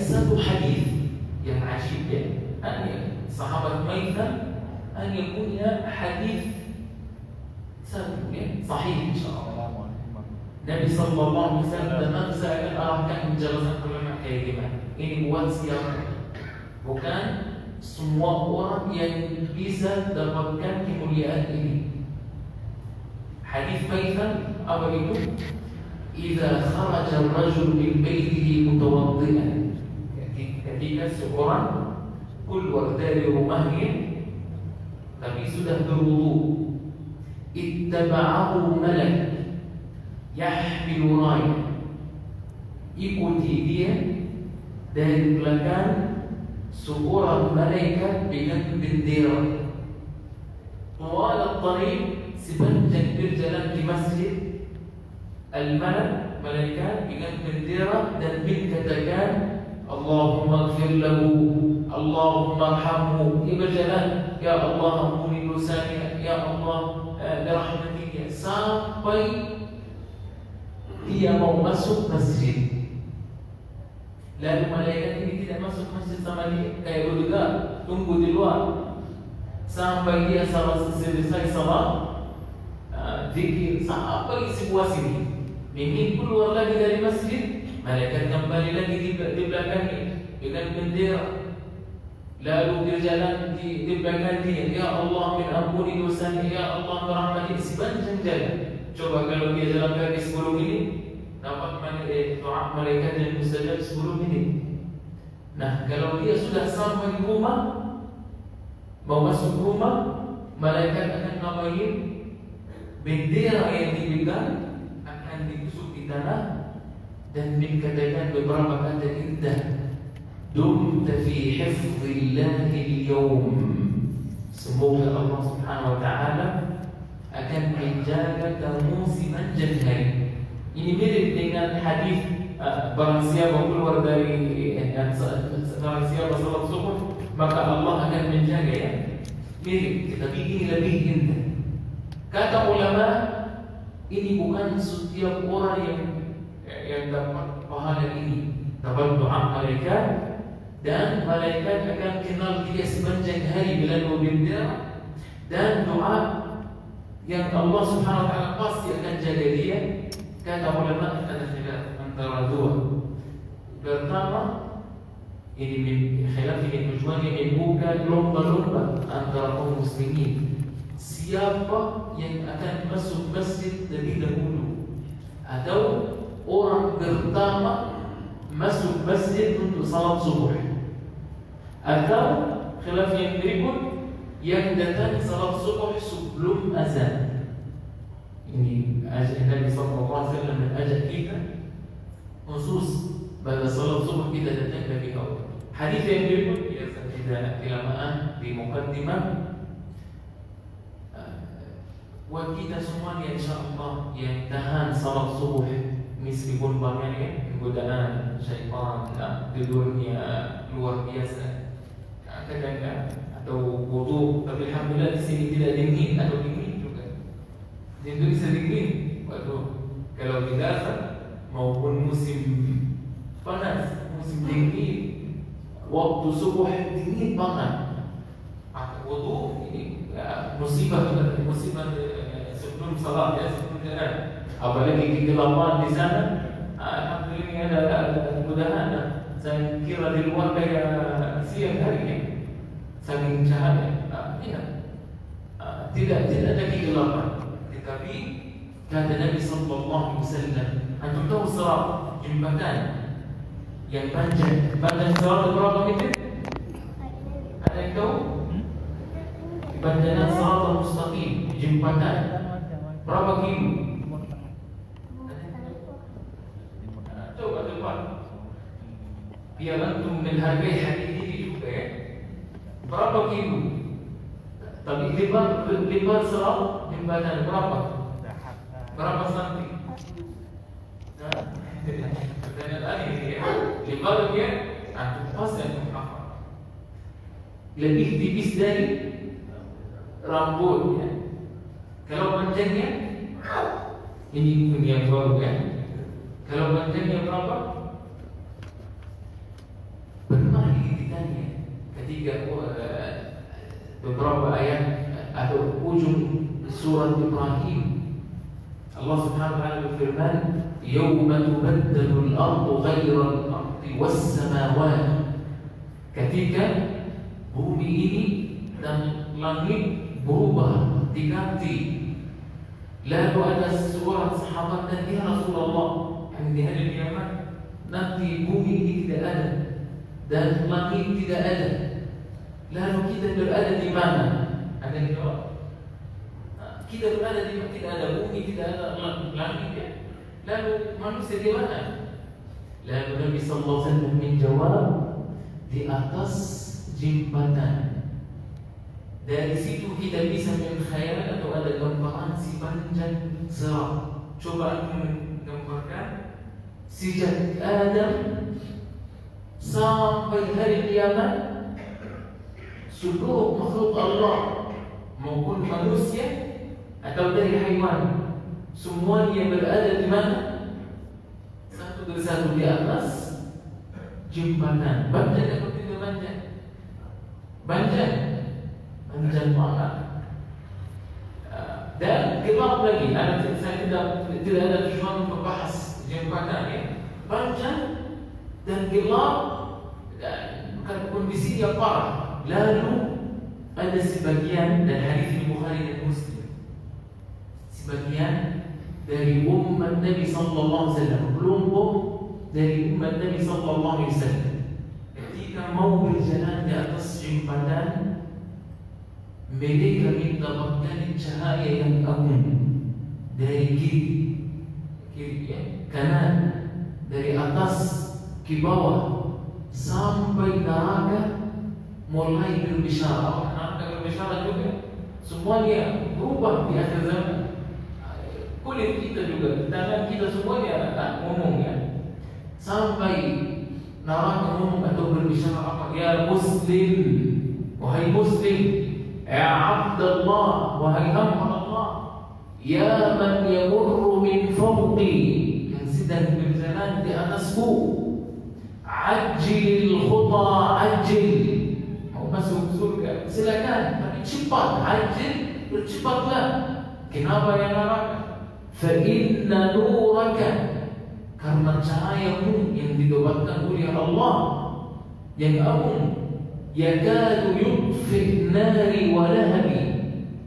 satu hadis yang asyik ya, sahabat Maitham hanya punya hadis satu ya, sahih insyaallah. Nabi sallallahu alaihi wasallam saya akan arahkan penjelasan ulama kayak gimana. Ini buat siapa? Bukan semua orang yang bisa dapatkan kemuliaan ini. Hadis Maitham apa itu? Idza kharaja ar-rajul min baitihi mutawaddian. Ketika seorang keluar dari rumahnya tapi sudah berwudu, ittaba'ahu malak yahmilu raya, ikuti dia dari belakang seorang malaikat dengan bendera. Tuwal al-tariq, sepanjang berjalan di masjid, al-malak, malaikat dengan bendera dan katakan Allahumma ighfir lahu, Allahumma arhamhu. Dia berjalan, ya Allah ampuni dosanya, ya Allah rahmatinya, sampai dia mau masuk masjid. Lalu malaikat ini tidak masuk masjid sama dia, kayak bodyguard, tunggu di luar sampai dia selesai salat, zikir sampai sebuah sini. Ini keluar lagi dari masjid, malaikat kembali lagi di belakangnya dengan bendera. Lalu berjalan di belakang dia, ya Allah ampuni dosanya, ya Allah merahmati, sepanjang jalan. Coba kalau dia jalan kaki 10 menit, dapat doa malaikat yang mustajab 10 menit. Nah, kalau dia sudah sampai di rumah, mau masuk rumah, malaikat akan ngapain? Bendera yang dipegang akan ditusuk di tanah dan dikatakan beberapa kata indah. Dumta fi hifzillahi al-yawm. Semoga Allah Subhanahu wa taala akan menjaga kamu sepanjang hari. Ini mirip dengan hadis barang siapa keluar dari barang siapa salat subuh maka Allah akan menjaga ya. Mirip, tetapi ini lebih indah. Kata ulama, ini bukan setiap orang yang dapat pahala ini. Dapat doa malaikat dan malaikat akan kenal dia sepanjang hari bila bendera dan doa yang Allah Subhanahu wa taala pasti akan jaga dia. Kata ulama ada khilaf antara dua. Pertama, ini khilaf ini tujuannya membuka lomba-lomba antara kaum muslimin. Siapa yang akan masuk masjid lebih dahulu, atau orang pertama masuk masjid untuk salat subuh, atau khilaf yang berikut yang datang salat subuh sebelum azan. Ini ajak Nabi sallallahu alaihi wasallam mengajak kita khusus pada salat subuh kita datang lebih awal. Hadis yang berikut biasa tidak kelamaan di mukaddimah. Buat kita semuanya insyaallah yang tahan salat subuh meskipun banyak godaan syaitan tidurnya luar biasa, kadang-kadang atau wudu, tapi alhamdulillah di sini tidak dingin atau dingin juga. Di Indonesia dingin, waduh. Kalau di Gaza maupun musim panas, musim dingin, waktu subuh dingin banget. Wudu ini musibah sebelum salat ya, sebelum jalan. Apalagi kegelapan di sana, alhamdulillah ada mudahan. Saya kira di luar kayak siang hari ya, saking cahaya. Tidak ada kegelapan. Tetapi kata Nabi sallallahu alaihi wasallam, antum tahu salat jembatan yang panjang salat berapa meter? Ada yang tahu? Bandaran salat mustaqim jembatan berapa kilo? Coba depan. Biar antum menghargai hadis ini juga ya. Berapa kilo? Tapi lebar salat jembatan berapa? Berapa santi? Pertanyaan tadi ya. Lebarnya antum pasti antum hafal. Lebih tipis dari rambutnya. Kalau panjangnya ini yang baru ya. Kalau panjangnya berapa? ketika beberapa ayat atau ujung surat Ibrahim, Allah Subhanahu wa taala berfirman, "Yauma tubaddalu al-ardu ghayra al-ardi was-samawati." Ketika bumi ini dan langit berubah, diganti. Lalu ada seorang sahabat dan ya Rasulullah, yang di hari kiamat nanti bumi ini tidak ada dan langit tidak ada. Lalu kita berada di mana? Ada yang jawab, kita berada di mana? Tidak ada bumi, tidak ada langit ya. Lalu manusia di mana? Lalu Nabi sallallahu alaihi wasallam menjawab, di atas jembatan. Dari situ kita bisa menkhayal atau ada gambaran si panjang serat. Coba menggambarkan sejak Adam sampai hari kiamat, seluruh makhluk Allah maupun manusia atau dari haiwan, semuanya berada di mana? Satu persatu di atas jembatan. Panjang atau tidak panjang? Panjang. Panjang banget. Dan gelap lagi. Saya tidak ada tujuan untuk bahas jembatan ya. Panjang dan gelap dan kondisinya parah. Lalu ada sebagian, dan hadis Bukhari dan Muslim, sebagian dari umat Nabi sallallahu alaihi wasallam, kelompok dari umat Nabi sallallahu alaihi wasallam, ketika mau berjalan di atas jembatan, mereka mendapatkan cahaya yang agung dari kiri ya, kanan, dari atas ke bawah sampai neraka mulai berbicara. Neraka berbicara juga, semuanya berubah di akhir zaman. Kulit kita juga, tangan kita semuanya ngomong ya, sampai neraka ngomong atau berbicara apa? Ya Muslim, wahai Muslim, ya Abdullah, wahai hamba Allah, ya man yamurru min fawqi, yang sedang berjalan di atasku, ajilil khuta, ajil, mau masuk surga silakan, tapi cepat, ajil, bercepatlah. Kenapa ya neraka? Fa inna nuraka, karena cahayamu yang didapatkan oleh Allah yang agung, yakadu yutfi nari wa lahabi,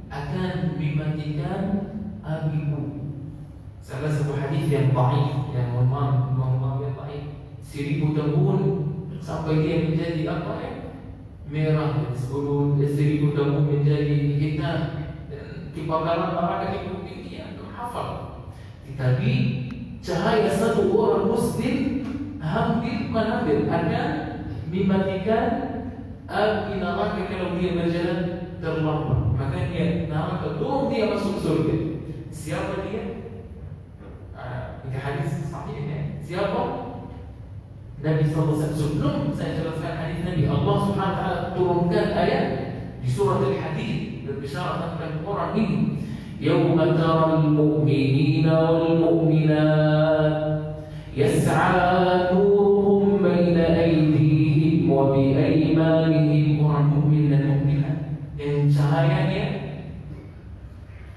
akan mematikan apiku. Salah satu hadis yang dhaif, yang mohon maaf yang dhaif, 1000 tahun sampai dia menjadi apa ya? Merah, 1000 tahun menjadi hitam, dan kebakaran neraka itu tinggi, untuk hafal. Tetapi cahaya satu orang Muslim hampir akan mematikan api neraka kalau dia berjalan terlambat. Makanya neraka turun, dia masuk surga. Siapa dia? Ini hadis sahih ya. Siapa? Nabi sallallahu alaihi wasallam. Sebelum saya jelaskan hadis Nabi, Allah Subhanahu wa taala turunkan ayat di surah Al-Hadid berbicara tentang orang ini. Yauma taral mu'minina wal mu'minat yas'a nuruhum baina aydihim wa bi aymanihim, orang mukmin dan mukminat yang cahayanya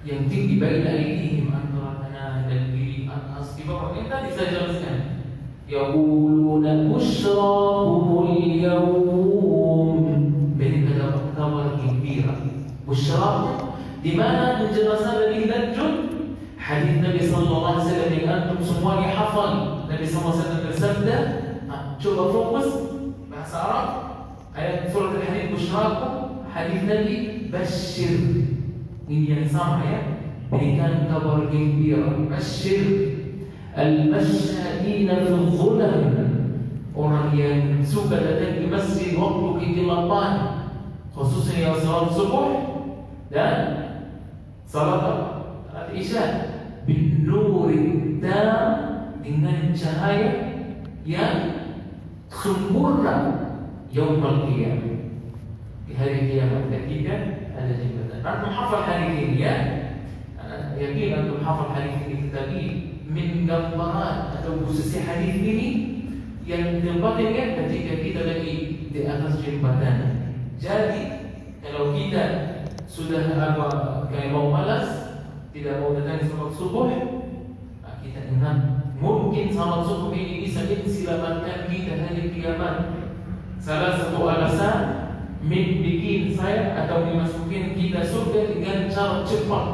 yang tinggi baina aydihim, antara kanan dan kiri, atas di bawah. Yang tadi saya jelaskan, yaquluna busyrakumul yawm, mereka dapat kabar gembira. Busyrakum di mana penjelasan lebih lanjut hadis Nabi sallallahu alaihi wasallam yang antum semuanya hafal. Nabi sallallahu alaihi wasallam bersabda, coba fokus bahasa Arab, ayat surah Al-Hadid, busyrakum, hadis Nabi basyir, ini yang sama ya, berikan kabar gembira. Basyir al-masya'ina fil dhulam, orang yang suka datang ke masjid waktu kegelapan, khususnya yang salat subuh dan salat Isya, bin nuri tam, dengan cahaya yang sempurna yaumul qiyamah, di hari kiamat ketika ada jembatan. Antum hafal hari ini ya, yakin antum hafal hari ini, tetapi min gambaran atau khususnya hadis ini yang tempatnya ketika kita lagi di atas jembatan. Jadi kalau kita sudah kayak mau malas, tidak mau datang sholat subuh, kita ingat mungkin sholat subuh ini bisa diselamatkan kita dari kiamat. Salah satu alasan bikin saya atau dimasukin kita surga dengan cara cepat,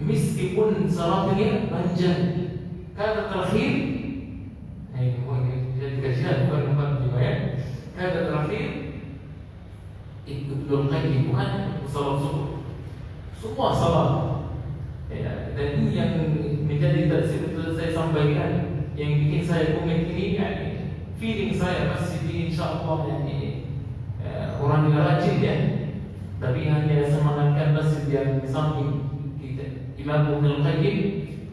meskipun salatnya panjang. Kata terakhir, jadi kajian bukan juga ya. Kata terakhir, Ibnu Qayyim bukan salat subuh, semua salat. Ya, dan ini yang menjadi tafsir itu saya sampaikan, yang bikin saya komit ini, feeling saya masih insyaallah orang yang rajin ya, tapi hanya semangatkan masjid yang di samping kita. Imam Ibnu Qayyim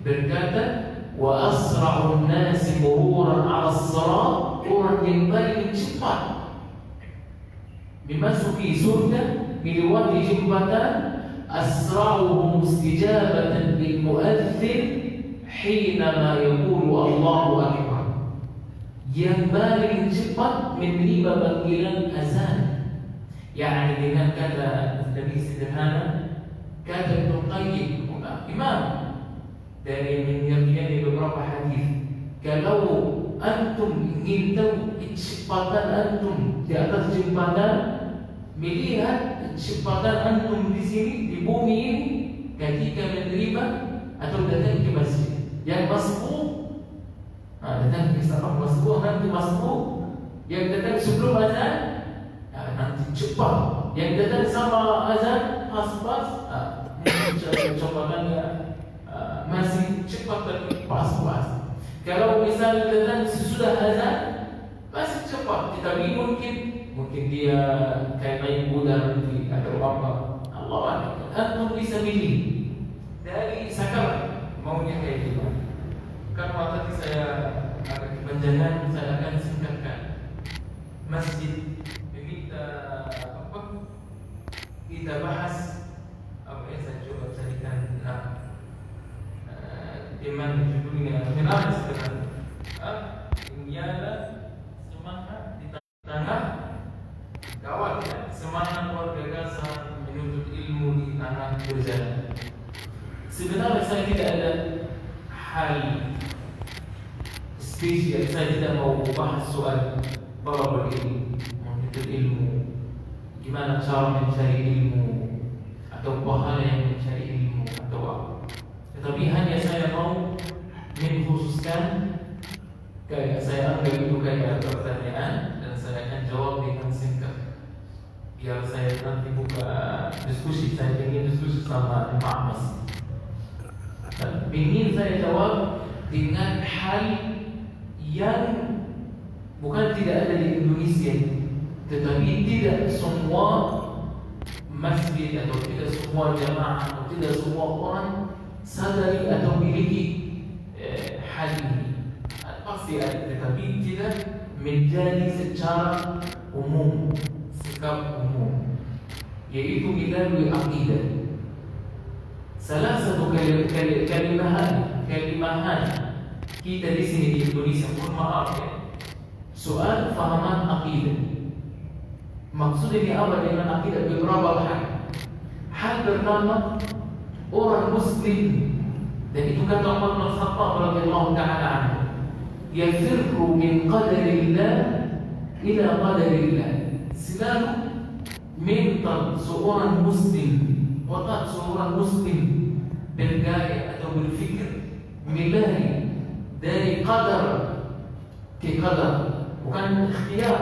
berkata, wa asra'un nasi mururan 'ala as-sirat, orang yang paling cepat memasuki surga melewati jembatan, asra'uhum istijabatan lil muadzin hinama yaqulu Allahu akbar, yang paling cepat menerima panggilan azan. Yani dengan kata lebih sederhana, kata Ibnu Qayyim imam dari menyebutkan di beberapa hadis, kalau antum ingin tahu kecepatan antum di atas jembatan, melihat kecepatan antum di sini di bumi ini ketika menerima atau datang ke masjid. Yang masbuk, datang ke salat masbuk, nanti masbuk. Yang datang sebelum azan, nanti cepat. Yang datang sama azan pas-pas, cobaannya masih cepat tapi pas-pas. Kalau misalnya datang sesudah azan, masih cepat. Tetapi mungkin dia kayak naik kuda nanti atau apa. Allah Allah. Antum bisa milih dari sekarang maunya kayak gimana. Karena tadi saya agak kepanjangan, saya akan singkatkan. Masjid kita bahas apa yang saya coba carikan di mana judulnya kenapa sebenarnya Indiana semangat di tengah kawat ya, semangat keluarga Gaza menuntut ilmu di tanah berjalan. Sebenarnya saya tidak ada hal spesial, saya tidak mau bahas soal bahwa begini menuntut ilmu, gimana cara mencari ilmu atau pahala yang mencari ilmu atau apa. Tetapi hanya saya mau mengkhususkan, kayak saya anggap itu kayak pertanyaan dan saya akan jawab dengan singkat. Biar saya nanti buka diskusi, saya ingin diskusi sama Mas. Dan ingin saya jawab dengan hal yang bukan tidak ada di Indonesia, tetapi tidak semua masjid atau tidak semua jamaah atau tidak semua orang sadari atau memiliki hal ini. Pasti ada, tetapi tidak menjadi secara umum, sikap umum, yaitu melalui akidah. Salah satu kalimahan kita di sini di Indonesia, mohon maaf ya, soal fahaman akidah. Maksud ini apa dengan akidah? Beberapa hal. Hal pertama, orang Muslim, dan itu kata Umar bin Khattab radhiyallahu ta'ala anhu, yafirru min qadarillah ila qadarillah. Selalu minta seorang Muslim, watak seorang Muslim bergaya atau berfikir melari dari qadar ke qadar, bukan ikhtiar.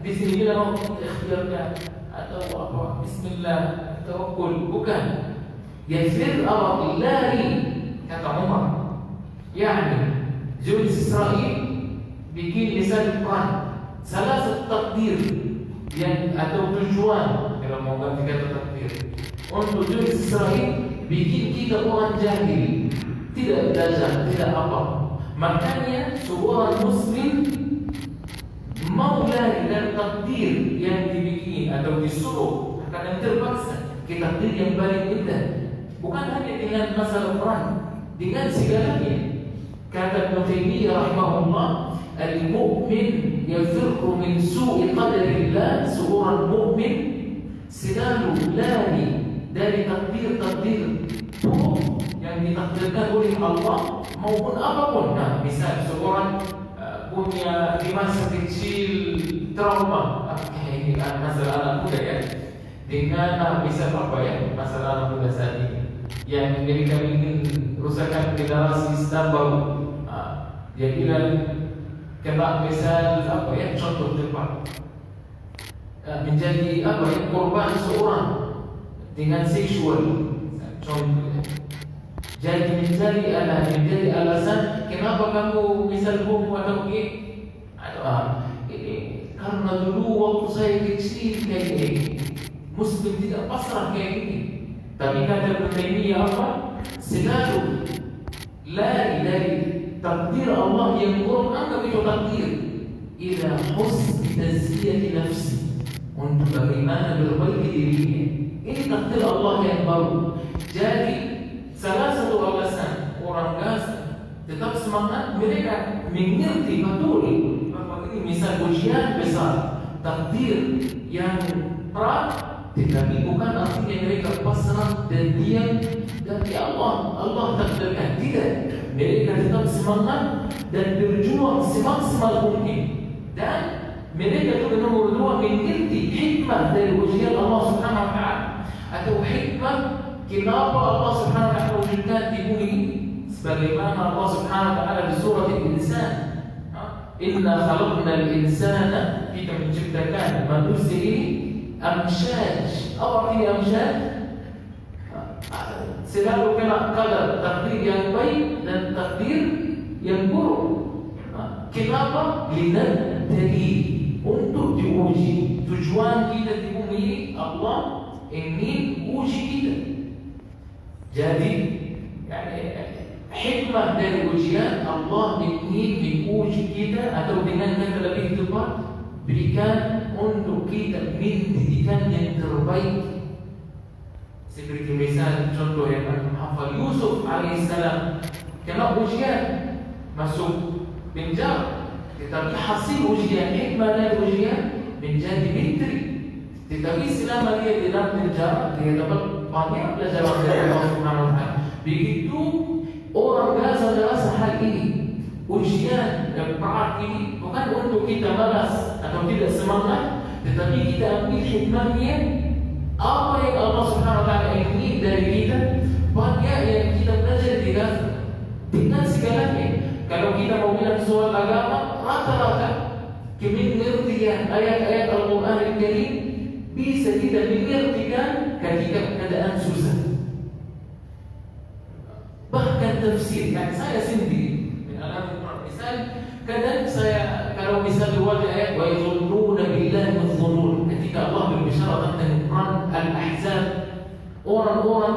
Di sini bilang ikhtiarnya atau apa, bismillah, tawakkul, bukan. Yafir Allah lari, kata Umar. Yani Jules Israel bikin lisan Quran, salah satu takdir yang atau tujuan, kalau mau ganti kata takdir, untuk Jules Israel bikin kita orang jahil, tidak belajar, tidak apa. Makanya seorang Muslim mau lari dari takdir yang dibikin atau disuruh, kadang terpaksa ke takdir yang paling indah. Bukan hanya dengan masalah Quran, dengan segalanya. Kata Ibnu Taimiyah rahimahullah, al-mu'min yafirru min su'i qadarillah. Seorang mukmin selalu lari dari takdir-takdir buruk yang ditakdirkan oleh Allah maupun apapun. Nah, misal seorang punya di masa kecil trauma, ini masalah anak muda ya, dengan misal apa ya, masalah anak muda saat ini yang mereka ingin rusakkan generasi Islam baru. Dia bilang kena misal apa ya, contoh tepat, menjadi apa ya, korban seorang dengan seksual, contoh. Jadi menjadi alasan kenapa kamu misal homo atau gay. Ini karena dulu waktu saya kecil kayak ini, Muslim tidak pasrah kayak ini. Tapi kata Ibnu apa? Selalu lari dari takdir Allah yang buruk, anggap itu takdir, ila husn tazkiyati nafsi, untuk bagaimana berbaiki dirinya. Ini takdir Allah yang baru. Jadi salah satu alasan orang Gaza tetap semangat, mereka mengerti betul bahwa ini misal ujian besar, takdir yang berat, tetapi bukan artinya mereka pasrah dan diam dari Allah takdirkan. Tidak, mereka tetap semangat dan berjuang semaksimal mungkin. Dan mereka juga nomor dua mengerti hikmah dari ujian Allah Subhanahu Wa Taala, atau hikmah kenapa Allah Subhanahu Wa Taala wujudkan di bumi ini. Sebagaimana Allah Subhanahu Wa Taala di surah Al-Insan, Inna khalaqnal insana, kita menciptakan manusia ini amsyaj. Apa artinya amsyaj? Selalu kena qadar, takdir yang baik dan takdir yang buruk. Kenapa? Linabtali, untuk diuji. Tujuan kita di bumi ini, Allah ingin uji kita. Jadi hikmah dari ujian, Allah ingin menguji kita, atau dengan kata lebih tepat, berikan untuk kita pendidikan yang terbaik. Seperti misal contoh yang hafal Yusuf alaihissalam, kena ujian masuk penjara, tetapi hasil ujian, hikmah dari ujian menjadi menteri. Tetapi selama dia di dalam penjara, dia dapat banyak pelajaran dari Allah Subhanahu Wa Taala. Begitu orang Gaza merasa hal ini, ujian yang berat ini bukan untuk kita malas atau tidak semangat, tetapi kita ambil hikmahnya. Apa yang Allah Subhanahu Wa Taala ingin dari kita, banyak yang kita belajar di Gaza dengan segalanya. Kalau kita mau bilang soal agama, rata-rata kemengertian ayat-ayat Al-Quran Al-Karim bisa kita mengertikan ketika keadaan susah. Bahkan tafsir, kan saya sendiri mengalami misal, kadang saya kalau misal buat ayat wa yadhunnuna billahi wadh-dhunun, ketika Allah berbicara tentang perang Al-Ahzab, orang-orang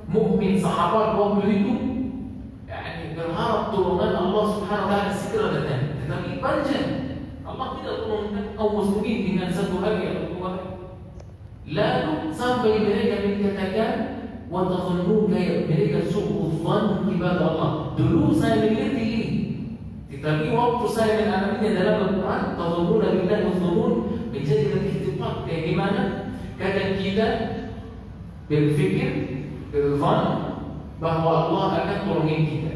mukmin sahabat waktu itu berharap turungan Allah Subhanahu Wa Taala segera datang, tetapi panjang. Allah tidak turunkan kaum muslimin dengan satu hari atau dua hari. Lalu sampai mereka mengatakan wa tadhunnuna, mereka su'udzan kepada Allah. Dulu saya mengerti ini, tetapi waktu saya mengalaminya dalam Al-Quran, tadhunnuna billahi wadh-dhunun, menjadi lebih tepat. Kayak gimana? Kadang kita berpikir, berzan bahwa Allah akan tolongin kita.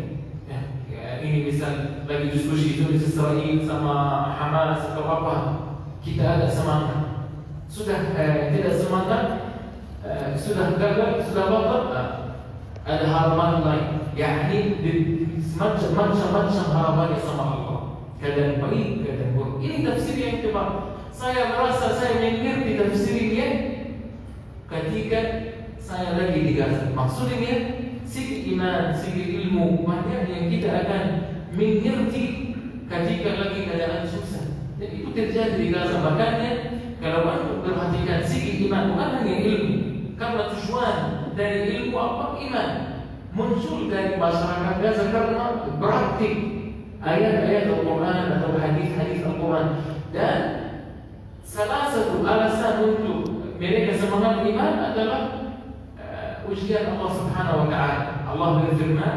Ini misal lagi diskusi itu Israel sama Hamas atau apa, kita ada semangat, sudah tidak semangat, sudah gagal, sudah batal, ada harapan lain, yakni macam-macam harapan sama Allah, kadang baik, kadang buruk. Ini tafsir yang tepat. Saya merasa saya mengerti tafsirnya ketika saya lagi di Gaza. Maksudnya sikit iman, sikit ilmu, banyak yang kita akan mengerti ketika lagi keadaan susah. Dan itu terjadi di Gaza. Makanya kalau anda perhatikan sikit iman, bukan hanya ilmu, karena tujuan dari ilmu apa? Iman muncul dari masyarakat Gaza karena praktik ayat-ayat Al-Quran atau hadis-hadis Al-Quran. Dan salah satu alasan untuk mereka semangat iman adalah ujian Allah Subhanahu Wa Taala. Allah berfirman,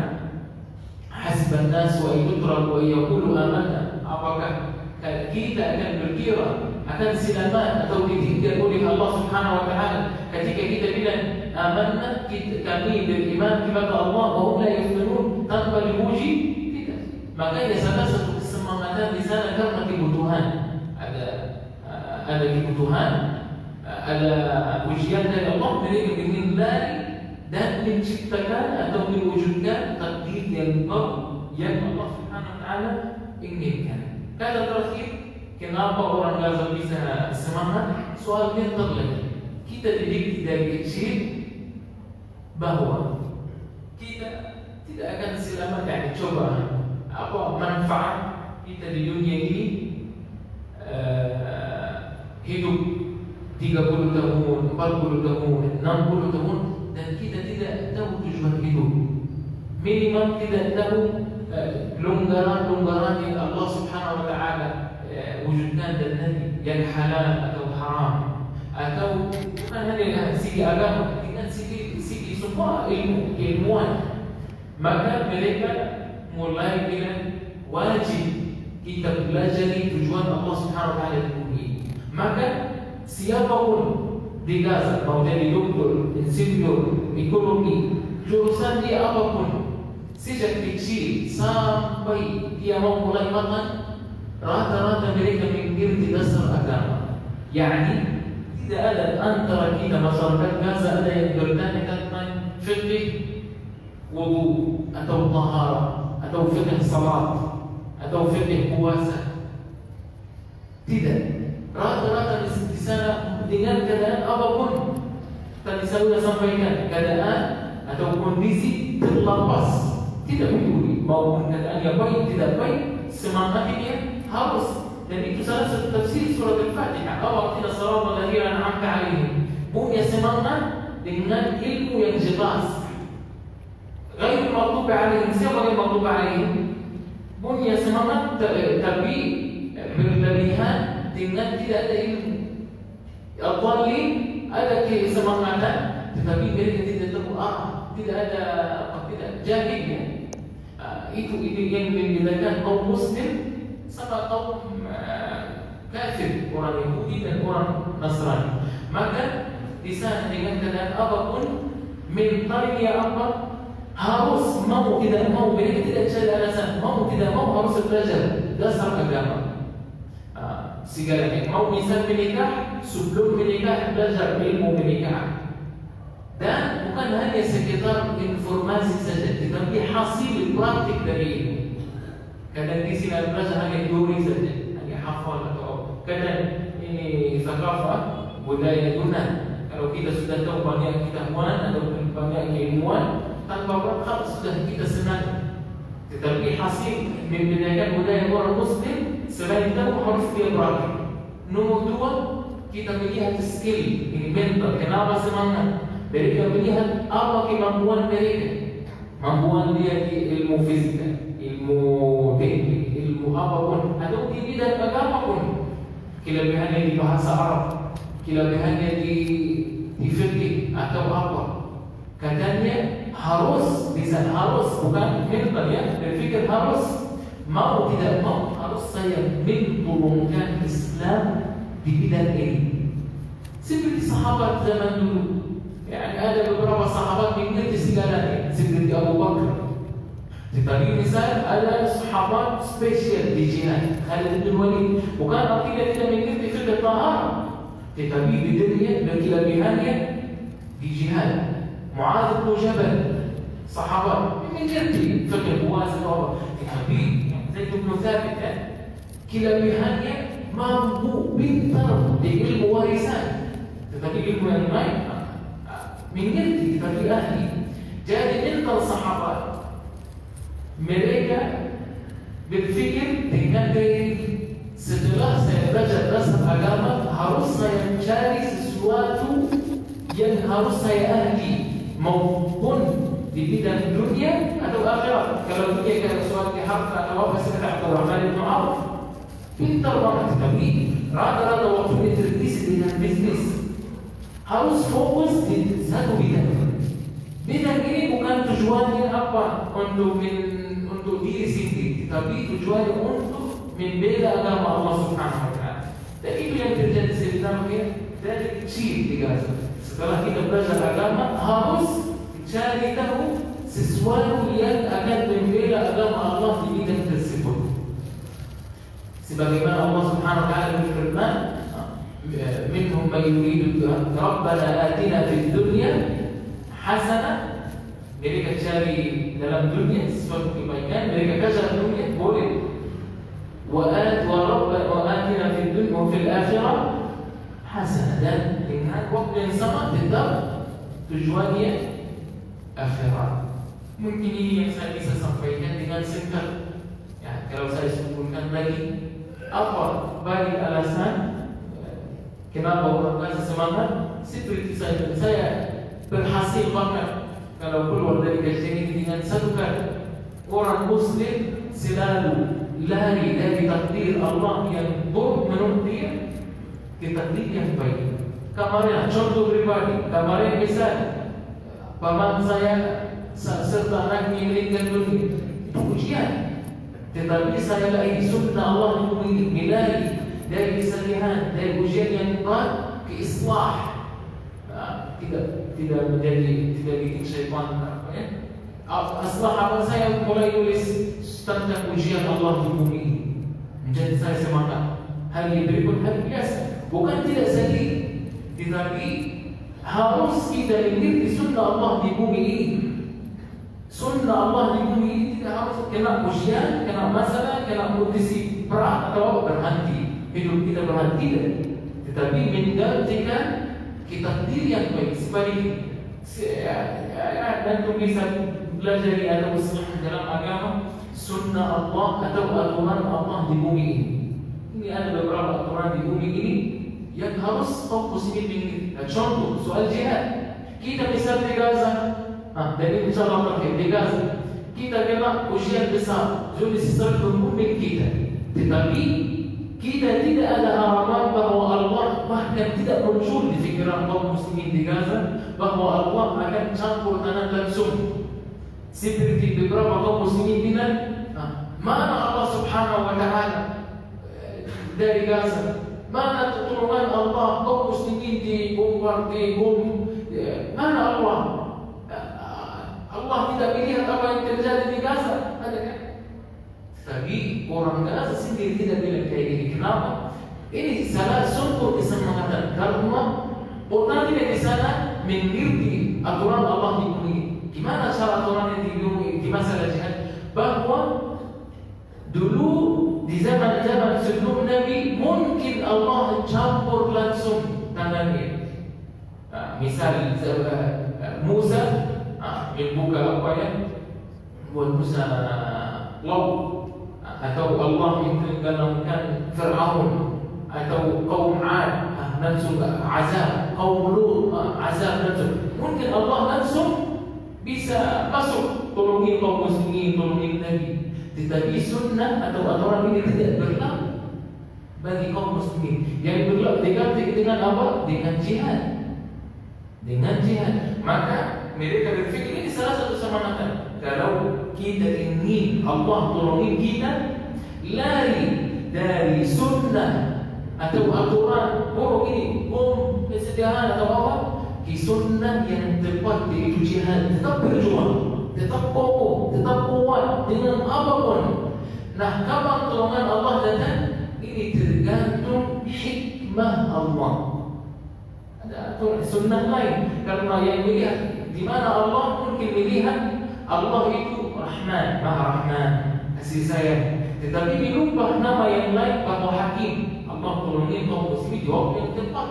Hasban nas wa yutraku wa yaqulu amanna. Apakah kita akan berkira akan selamat atau ditinggal oleh Allah Subhanahu wa taala. Ketika kita bilang amanna, kami beriman kepada Allah, wa la yaftanun, tanpa diuji, tidak. Makanya salah satu kesemangatan di sana karena kebutuhan. Ada kebutuhan, ada ujian dari Allah, mereka ingin lari dan menciptakan atau mewujudkan takdir yang baru yang Allah Subhanahu wa taala inginkan. Kata terakhir, kenapa orang Gaza bisa semangat? Soal mental lagi. Kita didik dari kecil bahwa kita tidak akan selamat dan coba apa manfaat kita di dunia ini hidup 30 tahun, 40 tahun, 60 tahun dan kita tidak tahu tujuan hidup. Minimal tidak tahu longgaran-longgaran yang Allah Subhanahu wa taala wujudkan dan nanti yang halal atau haram, atau bukan hanya segi agama, dengan segi semua ilmuwan. Maka mereka mulai bilang wajib kita pelajari tujuan Allah Subhanahu wa taala di bumi. Maka siapapun di Gaza, mau jadi doktor, insinyur, ekonomi, jurusan dia apapun, sejak kecil sampai dia mau mulai makan, rata-rata mereka mengerti dasar agama. Yani tidak ada antara kita masyarakat Gaza ada yang bertanya tentang fikih wudu atau taharah atau fikih salat atau fikih puasa. Tidak. Rata-rata di sana dengan keadaan apapun, tadi saya sudah sampaikan, keadaan atau kondisi terlepas, tidak peduli maupun keadaan yang baik tidak baik, semangatnya harus. Dan itu salah satu tafsir surat Al-Fatihah. Awaqtina sirata alladziina an'amta 'alaihim. Punya semangat dengan ilmu yang jelas. Ghairil maghdubi 'alaihim, siapa yang maghdubi 'alaihim? Punya semangat tapi berlebihan dengan tidak ada ilmu. Al-Dhalin ada kesemangatan tetapi mereka tidak tahu tidak ada tidak jahil ya. Itu yang membedakan kaum muslim sama kaum kafir, orang Yahudi dan orang Nasrani. Maka di sana dengan keadaan apapun, mentalnya apa, harus mau tidak mau, mereka tidak cari alasan, mau tidak mau harus belajar dasar agama. Segalanya, mau misal menikah, sebelum menikah belajar ilmu menikah. Dan bukan hanya sekitar informasi saja, tetapi hasil praktik dari ini. Kadang di sini belajar hanya teori saja, hanya hafal atau kadang ini thaqafah, budaya Yunan. Kalau kita sudah tahu banyak kitabuan atau banyak keilmuan, tanpa berkata sudah kita senang. Tetapi hasil membedakan budaya orang Muslim, selain itu harus dia praktik. Nomor dua, kita melihat skill, ini mental, kenapa semangat. Mereka melihat apa kemampuan mereka, kemampuan dia di ilmu fisika, ilmu teknik, ilmu apapun, atau di bidang agama pun. Kelebihannya di bahasa Arab, kelebihannya di fikih atau apa. Katanya harus, bisa harus, bukan mental ya, berpikir harus, mau tidak mau, harus saya mentolongkan Islam di bidang ini. Seperti sahabat zaman dulu. Yani ada beberapa sahabat mengerti segalanya, seperti Abu Bakar. Tetapi misal ada sahabat spesial di jihad, Khalid bin Walid. Bukan artinya tidak mengerti fikih taharah, tetapi bidangnya dan kelebihannya di jihad. Mu'adz bin Jabal, sahabat mengerti fikih puasa atau apa, tetapi Zaid bin Thabit kelebihannya mampu pintar di ilmu warisan, tetapi ilmu yang lain mengerti tetapi ahli. Jadi mental sahabat, mereka berpikir dengan diri, setelah saya belajar dasar agama, harus saya mencari sesuatu yang harus saya ahli, maupun di bidang dunia atau akhirat. Kalau dunia kalau soal harta atau apa, seperti Abdurrahman bin Auf, pintar banget, tapi rata-rata waktu terisi dengan bisnis. Harus fokus di satu bidang. Bidang ini bukan tujuannya apa untuk diri sendiri, tapi tujuannya untuk membela agama Allah Subhanahu wa taala. Dan itu yang terjadi sebenarnya dari kecil di Gaza. Setelah kita belajar agama, harus cari tahu sesuatu yang akan membela agama Allah di bidang tersebut. Sebagaimana Allah Subhanahu wa taala berfirman, "Minhum man yuridu Rabbana atina fid dunya hasanah." Mereka cari dalam dunia sesuatu kebaikan, mereka kejar dunia boleh. Wa atina fid dunya wa fil akhirah hasanah, dan dengan waktu yang sama tetap tujuannya akhirat. Mungkin ini yang saya bisa sampaikan dengan singkat. Ya, kalau saya sebutkan lagi, apa bagi alasan kenapa orang Gaza semangat? Seperti saya berhasil banget kalau keluar dari kajian ini dengan satu kata. Orang Muslim selalu lari dari takdir Allah yang buruk menurut dia ke takdir yang baik. Kemarin contoh pribadi, kemarin misal paman saya serta anaknya meninggal dunia, itu ujian. Tetapi saya lagi sunnah Allah di bumi ini, milari dari kesedihan, dari ujian yang berat ke islah. Tidak bikin syaitan. Islah apa, saya mulai tulis tentang ujian Allah di bumi ini. Menjadi saya semangat. Hari berikut hari biasa, bukan tidak sedih, tetapi harus kita mengerti sunnah Allah di bumi ini. Sunnah Allah di bumi ini tidak harus kena ujian, kena masalah, kena kondisi berat atau berhenti. Hidup kita berhenti, tetapi menggantikan kita diri yang baik. Sebaliknya, dan bisa belajar atau usaha dalam agama sunnah Allah atau aturan Allah di bumi ini. Ini ada beberapa aturan di bumi ini yang harus kaum muslimin mengerti. Contoh soal jihad, kita misal di Gaza. Dari insyaAllah di Gaza kita kena ujian besar, jadi sesuatu pemimpin kita. Tetapi kita tidak ada harapan bahwa Allah, bahkan tidak muncul di fikiran kaum muslimin di Gaza bahwa Allah akan campur tangan langsung seperti beberapa kaum muslimin bilang, mana Allah Subhanahu wa taala dari Gaza, mana pertolongan Allah, kaum muslimin di bom, mana Allah? Allah tidak melihat apa yang terjadi di Gaza, ada kan? Tapi orang Gaza sendiri tidak bilang kayak gini. Kenapa? Ini salah satu kesemangatan karena orang tidak di sana mengerti aturan Allah di bumi. Gimana cara aturan yang di bumi di masalah jihad? Bahwa dulu di zaman-zaman sebelum Nabi mungkin Allah campur langsung tangannya. Misal Musa membuka apa ya, buat Musa laut, atau Allah menenggelamkan Fir'aun atau kaum Ad langsung azab, kaum Lut azab langsung. Mungkin Allah langsung bisa masuk tolongin kaum muslimin, tolongin Nabi. Tetapi sunnah atau aturan ini tidak berlaku bagi kaum muslimin. Yang berlaku diganti dengan apa? Dengan jihad. Dengan jihad. Maka mereka berpikir ini salah satu semangatan. Kalau kita ingin Allah tolongin kita, lari dari sunnah atau aturan buruk ini, kesedihan atau apa, ke sunnah yang tepat, yaitu jihad. Tetap berjuang, tetap kokoh, tetap kuat dengan apapun. Nah, kapan tolongan Allah datang? Ini tergantung hikmah Allah. Ada aturan sunnah lain, karena yang melihat di mana Allah mungkin melihat Allah itu Rahman, Maha Rahman, kasih sayang. Tetapi dilupa nama yang lain bahwa Hakim. Allah tolongin kaum muslimin di waktu yang tepat.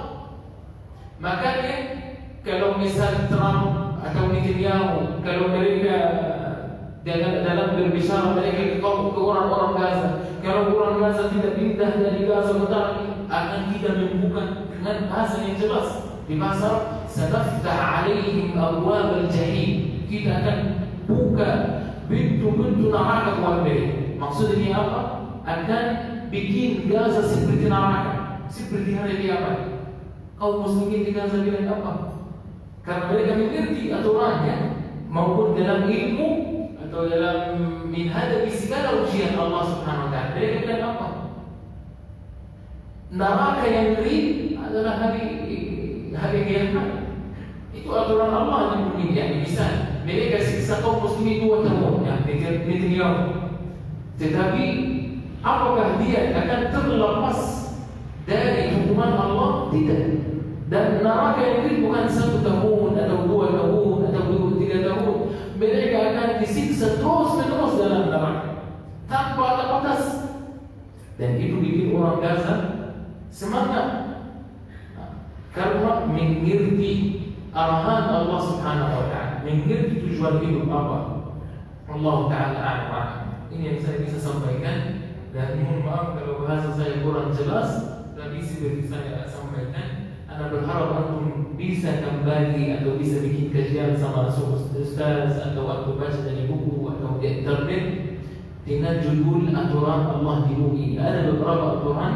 Makanya kalau misal Trump atau Netanyahu, kalau mereka dalam berbicara mereka ke orang-orang Gaza, kalau orang Gaza tidak pindah dari Gaza akan kita membuka dengan bahasa yang jelas. Di masa sanaftah alaihim abwab al-jahim, kita akan buka pintu-pintu neraka buat mereka. Maksudnya apa? Akan bikin Gaza seperti neraka, seperti hari kiamat. Kaum muslimin di Gaza bilang apa? Karena mereka mengerti aturannya, maupun dalam ilmu atau dalam menghadapi segala ujian Allah Subhanahu wa taala. Mereka bilang apa? neraka yang real adalah hari kiamat. Itu aturan Allah yang bunyi. Yang bisa mereka siksa kaum muslimin 2 tahun ya, Netanyahu. Tetapi apakah dia akan terlepas dari hukuman Allah? Tidak. Dan neraka yang real bukan 1 tahun atau 2 tahun atau 3 tahun. Mereka akan disiksa terus-menerus dalam neraka tanpa ada batas. Dan itu bikin orang Gaza semangat karena mengerti arahan Allah Subhanahu wa taala, mengerti tujuan hidup apa. Allah taala a'lam. Ini yang saya bisa sampaikan, dan mohon maaf kalau bahasa saya kurang jelas dari seperti saya sampaikan. Ana berharap antum bisa kembali atau bisa bikin kajian sama ustaz atau waktu baca dari buku atau di internet dengan judul aturan Allah di bumi. Ada beberapa aturan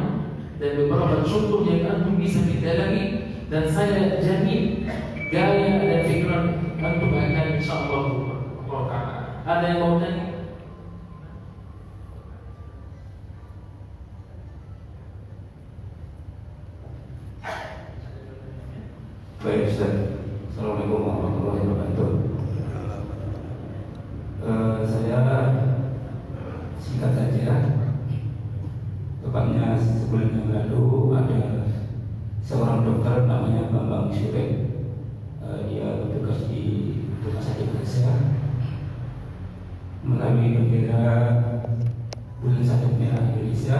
dan beberapa contoh yang antum bisa didalami, dan saya jamin gaya dan pikiran antum akan insyaallah Allah taala. Ada yang mau tanya? Baik Ustaz, Assalamualaikum warahmatullahi wabarakatuh. Saya singkat saja. Tepatnya sebulan yang lalu ada seorang dokter namanya Bambang Syurek. Dia bertugas di Rumah Sakit Gaza melalui bendera Bulan Sabit Merah Indonesia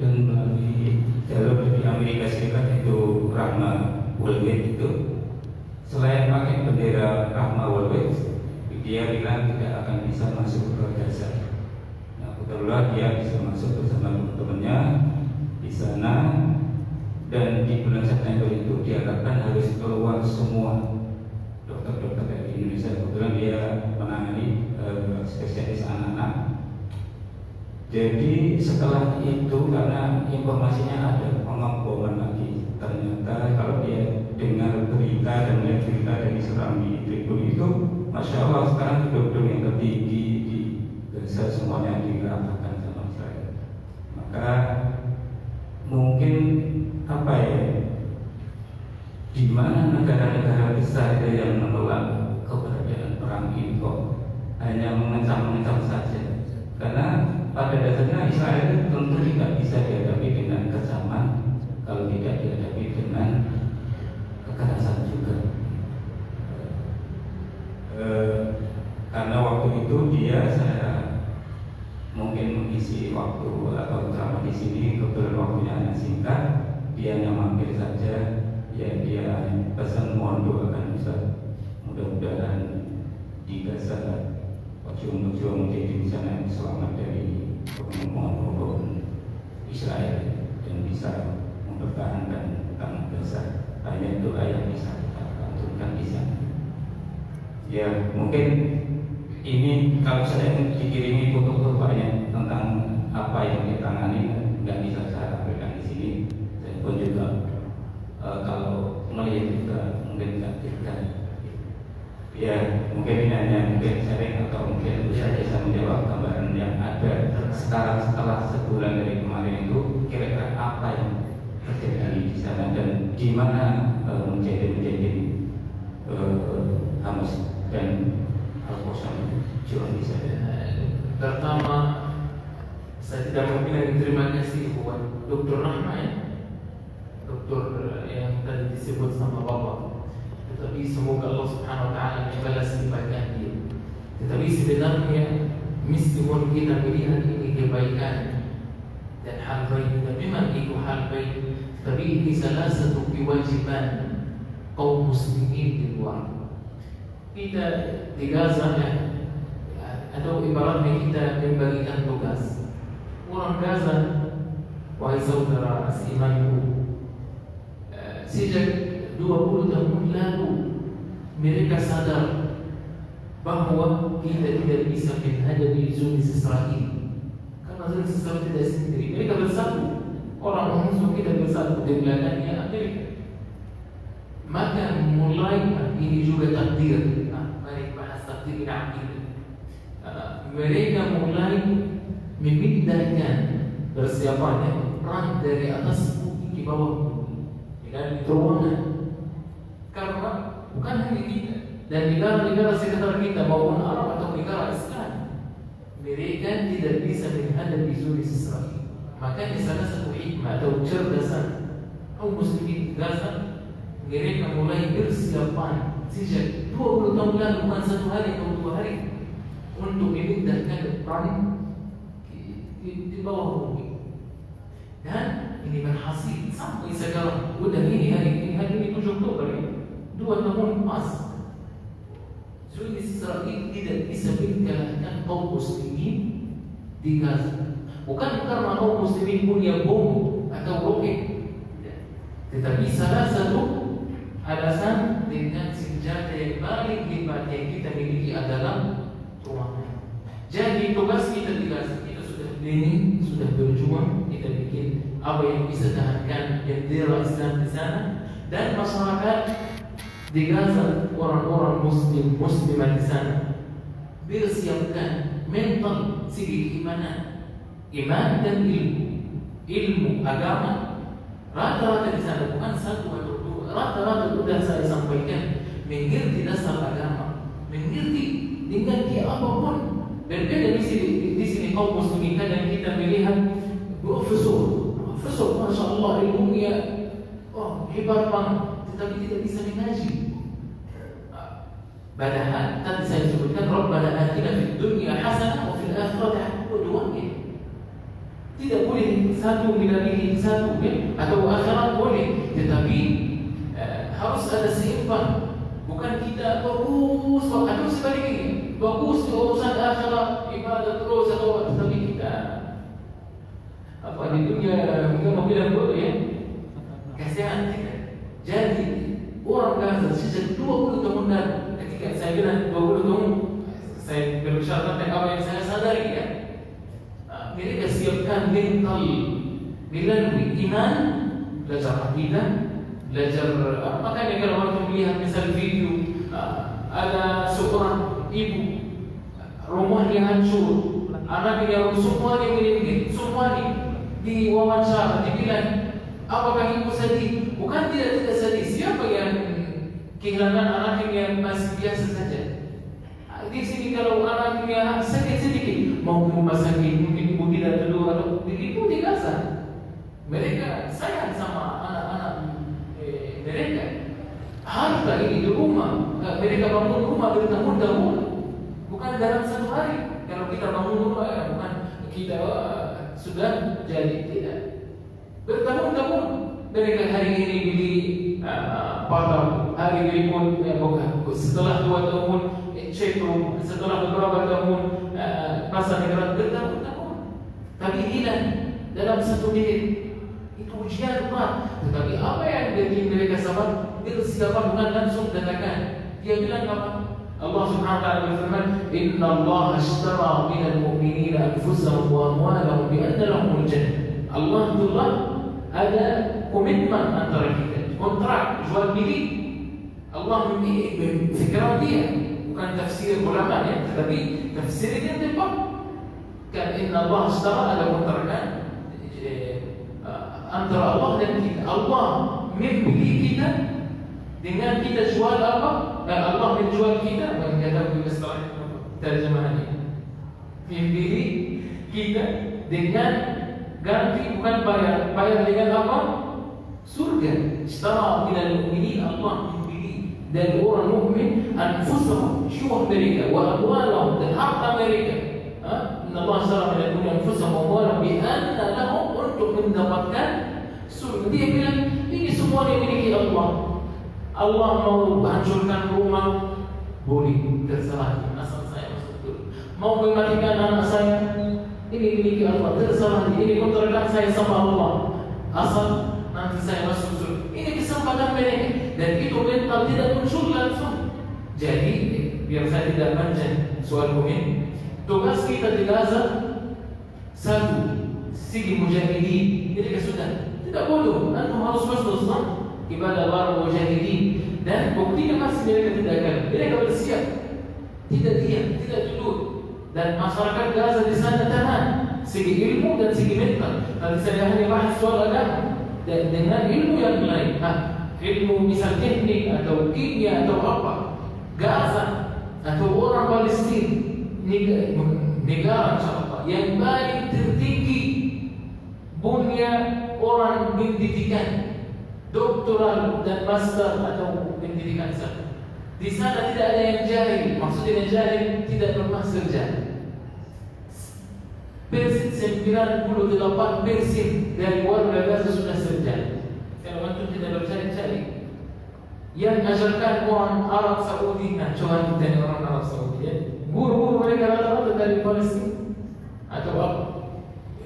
dan melalui jalur dari Amerika Serikat, yaitu Rahma Worldwide. Itu selain pakai bendera Rahma Worldwide, dia bilang tidak akan bisa masuk ke Gaza. Nah, kebetulan dia bisa masuk bersama teman-temannya di sana, dan di bulan September itu diharapkan harus keluar semua dokter-dokter dari Indonesia. Kebetulan dia menangani spesialis anak-anak. Jadi setelah itu, karena informasinya ada pengeboman lagi, ternyata kalau dia dengar berita dan melihat berita dari Serambi Tribun itu, Masya Allah, sekarang gedung-gedung yang tertinggi di Gaza semuanya diratakan sama Israel. Maka mungkin apa ya, di mana negara-negara besar yang menolak keberadaan perang ini kok hanya mengancam-mengancam saja? Karena pada dasarnya Israel tentu tidak bisa dihadapi dengan kecaman kalau tidak dihadapi dengan kekerasan juga. Karena waktu itu saya mungkin mengisi waktu atau ceramah di sini, kebetulan waktunya hanya singkat, dia hanya mampir saja. Ya, dia pesan mohon doakan Ustaz, mudah-mudahan di Gaza pejuang-pejuang di sana selamat dari pengembangan Israel dan bisa mempertahankan tanah Gaza. Hanya doa yang bisa kita cantumkan di sana. Ya, mungkin ini kalau saya dikirimi foto-foto banyak tentang apa yang ditangani, nggak bisa saya sampaikan di sini. Saya pun juga kalau melihat juga mungkin nggak kita. Ya, mungkin ini hanya mungkin sharing atau mungkin saya bisa menjawab gambaran yang ada sekarang setelah sebulan dari kemarin itu, kira-kira apa yang terjadi di sana dan di mana menjadi Hamas dan Al-Qassam jual di sana. Pertama, saya tidak mau bilang terima kasih buat Dr. Rahma ya, dokter yang tadi disebut sama Bapak. Tetapi semoga Allah Subhanahu wa taala membalas kebaikan dia. Tetapi sebenarnya meskipun kita melihat ini kebaikan dan hal baik, dan memang itu hal baik, tapi ini salah satu kewajiban kaum muslimin di luar. Kita di Gaza ya, atau ibaratnya kita membagikan tugas. Orang Gaza, wahai saudara seimanku, sejak 20 tahun lalu mereka sadar bahwa kita tidak bisa menghadapi Zionis Israel, karena Zionis Israel tidak sendiri. Mereka bersatu, orang musuh kita bersatu di belakangnya Amerika. Maka mulai ini juga takdir. Mari bahas takdir ini. Mereka mulai memindahkan persiapannya perang dari atas di bawah dan di terowongan. Karena bukan hanya kita dan negara-negara sekitar kita maupun Arab atau negara Islam, mereka tidak bisa menghadapi Zionis Israel. Makanya salah satu hikmah atau cerdasan kaum muslimin di Gaza, mereka mulai bersiapan sejak 20 tahun lalu, bukan 1 hari atau 2 hari, untuk memindahkan perang di bawah bumi. Dan ini berhasil sampai sekarang. Udah ini hari ini 7 Oktober ya, 2 tahun pas. Zionis Israel tidak bisa mengalahkan kaum muslimin di Gaza. Bukan karena kaum muslimin punya bom atau roket, tetapi salah satu alasan dengan senjata yang paling hebat yang kita miliki adalah ruangan. Jadi tugas kita di Gaza, kita sudah planning, sudah berjuang, kita bikin apa yang bisa tahankan bendera Islam di sana, dan masyarakat di Gaza, orang-orang muslimat di sana bersiapkan mental, segi keimanan, iman dan ilmu agama. Rata-rata di sana bukan 1 atau 2, rata-rata sudah saya sampaikan mengerti dasar agama, mengerti dengan dia apapun. Berbeda di sini kaum muslimin kadang kita melihat profesor, masya Allah ilmunya, hebat banget, tetapi tidak bisa mengaji. Padahal tadi saya sebutkan Rabbana atina fid dunya hasanah wa fil akhirati hasanah, dua-duanya. Tidak boleh satu milih satu atau akhirat boleh, tetapi harus ada seimbang. Bukan kita bagus atau sebaliknya, bagus di urusan akhirat ibadah terus atau, tetapi kita apa di dunia kita mau bilang bodoh ya, kasihan kita. Jadi orang Gaza sejak 20 tahun lalu, ketika saya bilang 20 tahun, saya berbicara tentang apa yang saya sadari ya, mereka siapkan mental melalui iman, belajar akidah, belajar. Makanya kalau orang melihat misal video ada seorang ibu rumahnya hancur, anaknya semuanya meninggal, semuanya diwawancara, dibilang apakah ibu sedih? Bukan tidak sedih. Siapa yang kehilangan anaknya yang masih biasa saja? Di sini kalau anaknya sakit sedikit mau ke rumah sakit, mungkin ibu tidak tidur atau ibu di Gaza, mereka sayang sama anak-anak mereka. Harta ini di rumah, mereka bangun rumah bertahun-tahun, bukan dalam 1 hari. Kalau kita bangun rumah, bukan kita sudah jadi, tidak, bertahun-tahun. Mereka hari ini beli pagar, hari berikut setelah 2 tahun cek rumah, setelah beberapa tahun pasang negara, bertahun-tahun. Tapi hilang dalam 1 menit. Itu ujian berat. Tetapi apa yang bikin mereka sabar? Bersiapan bukan langsung dadakan. Dia bilang apa? Allah Subhanahu wa taala berfirman, "Inna Allah ashtara minal mu'minina anfusahum wa amwalahum bi anna lahumul jannah." Allah telah ada komitmen antara kita, kontrak jual beli. Allah memilih fikiran dia, bukan tafsir ulama ya, tetapi tafsir yang tepat. Kan inna Allah ashtara, ada kontrakan antara Allah dan kita. Allah membeli kita dengan kita jual apa? Dan Allah menjual kita. Bagaimana tahu istilah terjemahannya? Membeli kita dengan ganti, bukan bayar dengan apa? Surga. Ishtara minal mu'minin, Allah membeli dari orang mukmin anfusahum, syuh mereka, wa amwalahum, dan harta mereka. Inna Allah ashtara minal mu'minin anfusahum wa amwalahum bi anna lahum, untuk mendapatkan surga. Dia bilang ini semua dimiliki Allah. Allah mau hancurkan rumah, boleh, terserah, asal saya masuk dulu. Mau mematikan anak saya, ini dimiliki Allah, terserah. Ini kontrakan saya sama Allah, asal nanti saya masuk surga. Ini kesempatan mereka, dan itu mental tidak muncul langsung. Jadi biar saya tidak panjang soal komen, tugas kita di Gaza satu, segi mujahidin. Mereka sudah tidak bodoh, antum harus masuk ibadah baru mujahidin, dan buktinya masih mereka tidak akan. Mereka bersiap, tidak diam, tidak tidur, dan masyarakat Gaza di sana tahan segi ilmu dan segi mental. Tadi saya hanya bahas soal agama, dengan ilmu yang lain. Ilmu misal teknik atau kimia atau apa, Gaza atau orang Palestina, negara insyaAllah yang paling tertinggi punya orang pendidikan doktoral dan master atau pendidikan sana. Di sana tidak ada yang jahil. Maksudnya jahil tidak bermaster jahil. Persen 98% dari warga Gaza sudah sarjana. Kalau antum tidak bercari-cari, yang ajarkan orang Arab Saudi, coba kita orang Arab Saudi, ya. Guru-guru mereka rata-rata dari Palestina atau apa?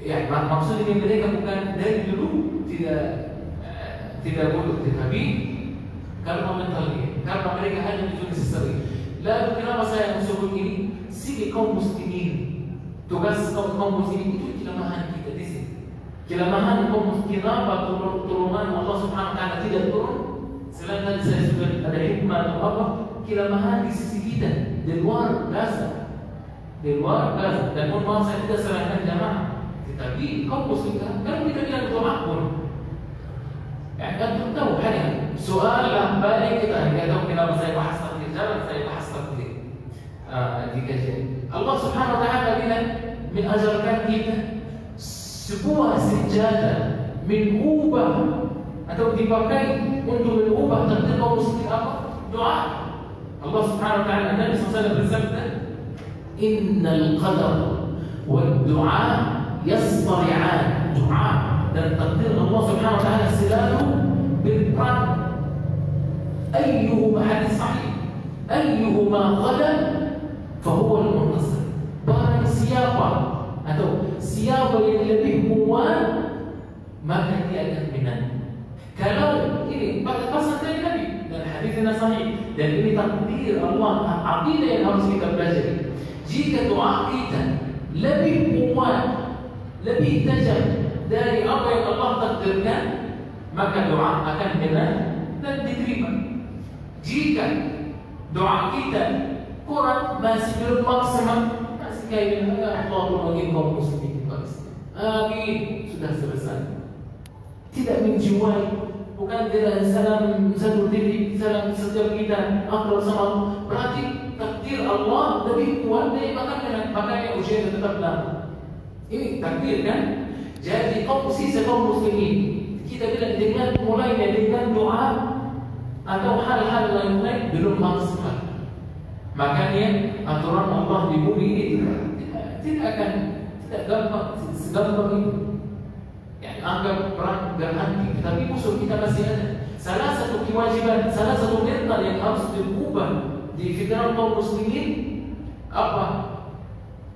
Ya, maksudnya mereka bukan dari dulu tidak bodoh, tetapi karena mentalnya, karena mereka hanya mencuri sesuatu. Lalu kenapa saya sebut ini? Sigi kaum muslimin. Tugas kaum muslimin itu kelemahan kita di sini. Kelemahan kaum muslimin, kenapa turunangan Allah Subhanahu wa taala tidak turun? Selain tadi saya sudah ada hikmah atau apa? Kelemahan di sisi kita di luar Gaza. Di luar Gaza. Dan mohon maaf saya tidak serahkan jamaah. Tetapi kaum muslimin kalau kita bilang doa pun, ya kan tahu hanya soal yang balik kita tidak tahu kenapa saya bahas tentang jalan, saya bahas tentang di kajian. Allah Subhanahu wa taala bilang mengajarkan kita sebuah sejadah mengubah atau dipakai untuk mengubah takdir kaum muslimin apa? Doa. Allah Subhanahu wa taala Nabi SAW bersabda, "Innal qadar wad du'a yasṭari'an." Doa dan takdir Allah Subhanahu wa taala selalu berperan. Ayyuhuma hadis sahih, ayyuhuma ghalab fahuwa al-muntasir. Barang siapa atau siapa yang lebih kuat, maka dia akan menang. Kalau ini pasal dari Nabi dan hadisnya sahih, dan ini takdir Allah, akidah yang harus kita pelajari. Jika doa kita lebih kuat, lebih tajam dari apa yang Allah takdirkan, maka doa akan menang dan diterima. Jika doa kita kurang, masih belum maksimal, masih kayak Allah menolong kaum muslimin di Palestina. Amin, sudah selesai. Tidak menjiwai, bukan tidak salam satu titik, salam setiap kita akhir sama. Berarti takdir Allah lebih kuat dari makanya ujian tetap lama. Ini takdir kan? Jadi sisa kaum muslimin, kita bilang dengan mulainya dengan doa atau hal-hal lain belum maksimal. Makanya aturan Allah di bumi ini tidak gampang segampang itu. Yang anggap perang berhenti, tapi musuh kita masih ada. Salah satu kewajiban, salah satu mental yang harus diubah di fikiran kaum muslimin apa?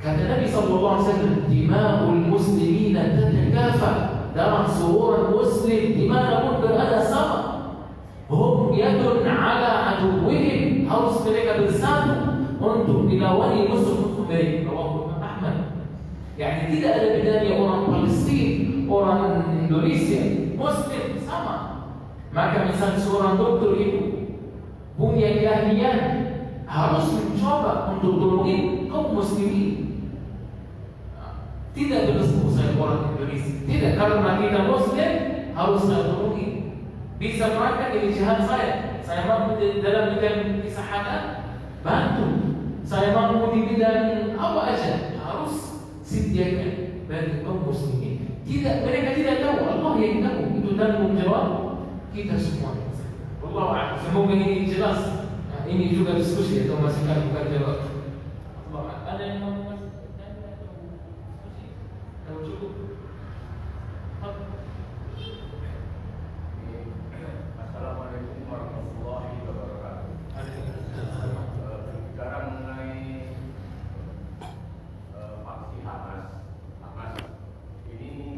Kata Nabi SAW, "Dima'ul muslimina tatakafa." Darah seorang muslim di mana pun berada sama. Hum yadun ala aduwwihim, harus mereka bersatu untuk dilawani musuh-musuh mereka. Rawahu Ahmad. Yani tidak ada bedanya orang Palestina, orang Indonesia, Muslim sama. Maka misal seorang dokter itu punya keahlian, harus mencoba untuk tolongin kaum muslimin. Tidak bersetuju saya orang Indonesia. Tidak, karena kita Muslim harus saya tolongin. Bisa berangkat ini jihad saya mampu dalam bidang kesehatan, bantu. Saya mampu di bidang apa aja, harus sediakan bagi kaum muslimin. Tidak, mereka tidak tahu, Allah yang tahu. Itu tanggung jawab kita semua. Allah, semoga ini jelas. Nah, ini juga diskusi atau masukan bukan jawab. Allah, ada yang mau diskusi? Atau cukup? Assalamualaikum warahmatullahi wabarakatuh. Berbicara mengenai faksi Hamas ini,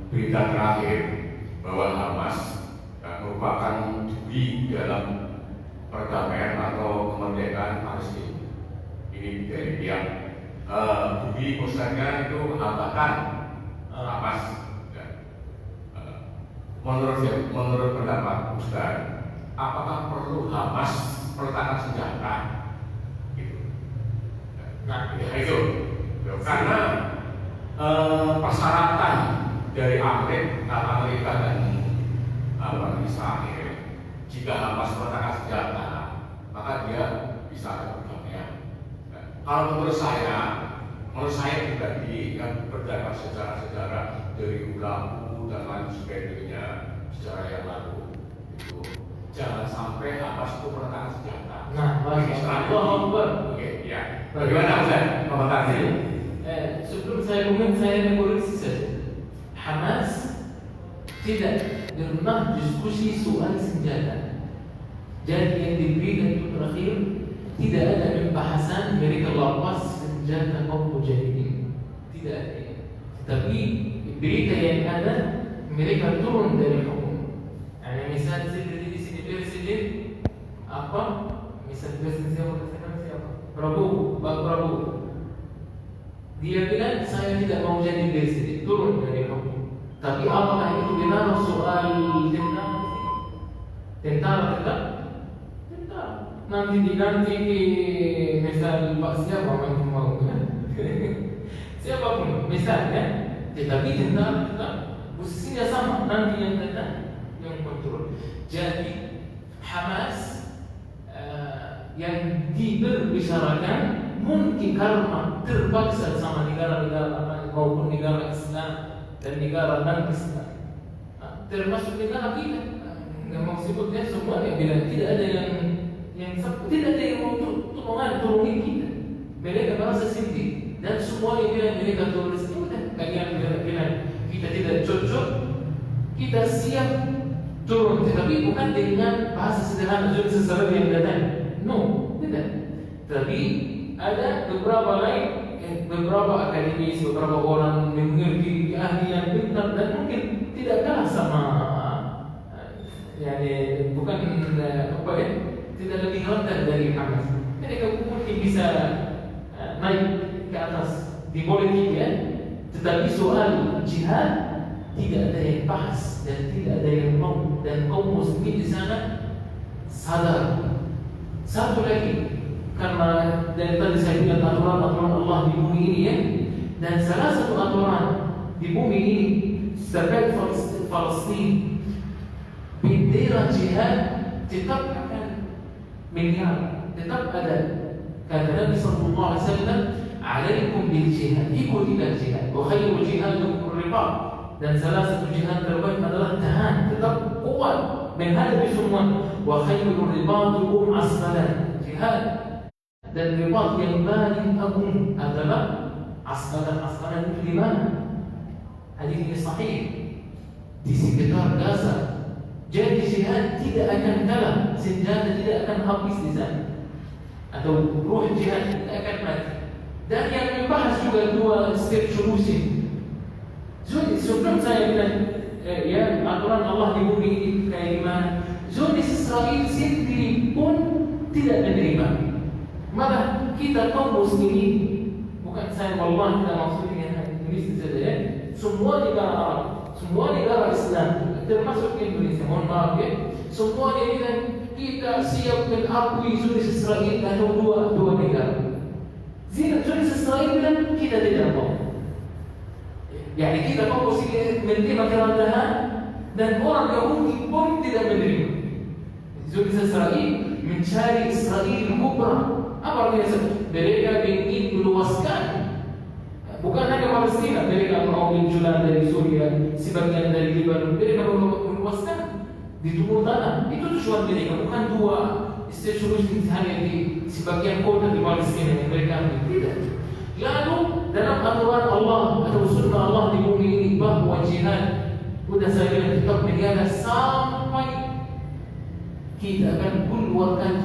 berita terakhir bahwa Hamas merupakan duri dalam perdamaian atau kemerdekaan Palestina. Ini dari pihak budi Ustaznya itu hambatan Hamas. Menurut pendapat Ustaz, apakah perlu Hamas meletakkan senjata? Gitu. Nah, Ya, itu. Karena persyaratan dari Amerika dan Israel, jika Hamas meletakkan senjata, maka dia bisa ada perdamaian. Kalau menurut saya pribadi yang berdasarkan sejarah-sejarah dari ulama dan lain sebagainya, sejarah yang lalu itu jangan sampai Hamas itu meletakkan senjata. Nah, Allahu Oke, ya. Bagaimana Ustaz komentarnya? Sebelum saya mungkin saya mengoreksi saja. Hamas tidak pernah diskusi soal senjata. Jadi yang diberikan itu terakhir tidak ada pembahasan mereka lapas senjata kaum mujahidin. Tidak ada. Tapi berita yang ada mereka turun dari hukum. Misal di sini presiden apa? Misal presiden siapa? Prabowo. Dia bilang saya tidak mau jadi presiden, turun dari hukum. Tapi apakah itu benar soal tentara? Nanti misal Pak siapa yang mau siapapun misalnya, tetapi tentara posisinya sama, nanti yang datang yang kontrol. Jadi Hamas yang diberbicarakan mungkin karena terpaksa sama negara-negara maupun negara Islam dan negara non-Islam, termasuk negara kita. Nggak mau sebutnya semua yang bilang tidak ada yang tidak ada yang mau tolongin kita. Mereka merasa sendiri dan semua yang bilang mereka tulis itu kalian bilang kita tidak cocok, kita siap turun, tetapi bukan dengan bahasa sederhana sesuatu yang datang. No, tidak. Tapi ada beberapa akademis, beberapa orang mengerti ahli yang benar dan mungkin tidak kalah sama, bukan tidak lebih rendah dari Hamas. Mereka mungkin bisa naik ke atas di politik ya, tetapi soal jihad tidak ada yang bahas dan tidak ada yang mau, dan kaum muslimin di sana sadar. Satu lagi, karena dari tadi saya bilang aturan Allah di bumi ini ya, dan salah satu aturan di bumi ini terkait Palestina, bendera jihad tetap akan menyala, tetap ada. Kata Nabi sallallahu alaihi wasallam, "Alaikum bil jihad." Ikutilah jihad. Wa khairul jihad ribat. Dan salah satu jihad terbaik adalah tahan, tetap kuat menghadapi semua. Wa khairul ribat asqalan. Jihad dan ribat yang paling agung adalah asqalan itu di mana? Hadis ini sahih di sekitar Gaza. Jadi jihad tidak akan kalah, senjata tidak akan habis di sana, atau ruh jihad tidak akan mati. Dan yang membahas juga dua state solution. Sebelum saya bilang aturan Allah di bumi ini kayak gimana, Zionis Israel sendiri pun tidak menerima. Maka kita kaum muslimin, bukan saya wallah tidak maksudnya Indonesia saja ya, semua negara Arab, semua negara Islam, termasuk Indonesia, mohon maaf ya, semuanya bilang kita siap mengakui Zionis Israel atau dua negara. Zionis Israel bilang kita tidak mau. Kita mau menerima kerendahan dan orang Yahudi pun tidak menerima. Zionis Israel mencari Israel kubra. Apa artinya? Mereka ingin meluaskan, bukan hanya Palestina, mereka mau menjual dari Suriah, sebagian dari Lebanon, mereka meluaskan di Timur Tanah. Itu tujuan mereka, bukan dua state solution hanya di sebagian kota di Palestina yang mereka ambil. Tidak. Lalu dalam aturan Allah atau sunnah Allah di bumi ini bahwa jihad sudah saya bilang tetap menjaga sampai kita akan keluarkan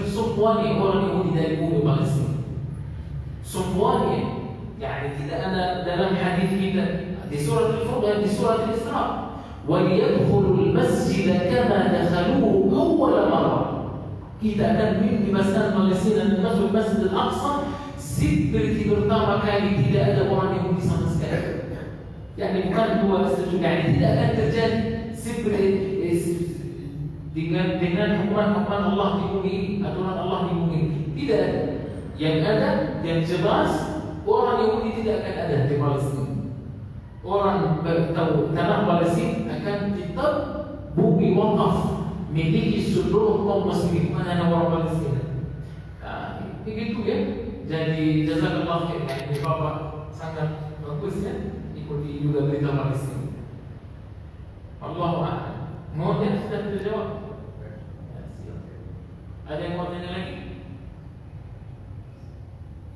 semuanya orang Yahudi dari bumi Palestina. Semuanya, tidak ada dalam hadis kita di surat Al-Furqan, di surat Al-Isra, وَلِيَدْخُلُوا الْمَسْجِدَ كَمَا دَخَلُوهُ أَوَّلَ مَرَّةٍ. Kita akan membebaskan Palestina dan masuk Masjid Al-Aqsa seperti pertama kali, tidak ada orang Yahudi sama sekali. Bukan dua setuju, tidak akan terjadi seperti dengan hukuman Allah di bumi, aturan Allah di bumi. Tidak ada. Yang ada, yang jelas, orang Yahudi tidak akan ada di Palestina. Orang tahu tanah Palestina akan tetap bumi wakaf miliki seluruh kaum muslimin, mana orang Palestina. Begitu ya. Jadi jazakallah khair, ini Bapak sangat bagus ya, ikuti juga berita Palestina. Allahu a'lam. Mau yang sudah terjawab? Ada yang mau tanya lagi?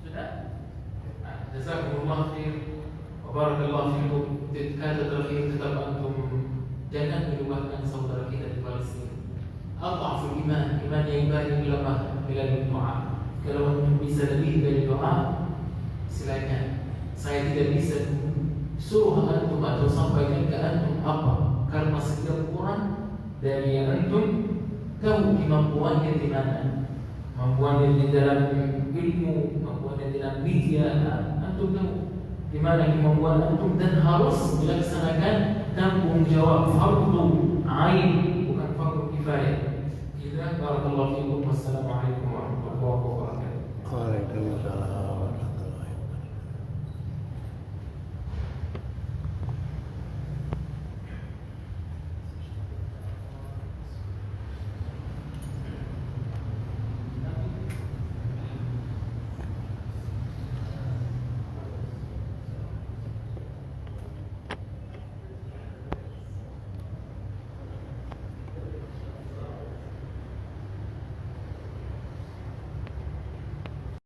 Sudah? Jazakumullah khair wa barakallahu fikum. Kata terakhir, tetap antum jangan melupakan saudara kita di Palestina. Adhaful iman, iman yang baik lemah bila doa. Kalau antum bisa lebih dari doa, silakan. Saya tidak bisa suruh antum atau sampaikan ke antum apa, karena setiap orang dari yang antum tahu kemampuannya di mana, kemampuannya di dalam ilmu, kemampuannya di dalam media, antum tahu di mana kemampuan antum dan harus melaksanakan tanggung jawab fardu ain, bukan fardu kifayah. Kita barakallahu fikum. Wassalamualaikum warahmatullahi wabarakatuh. Waalaikumsalam.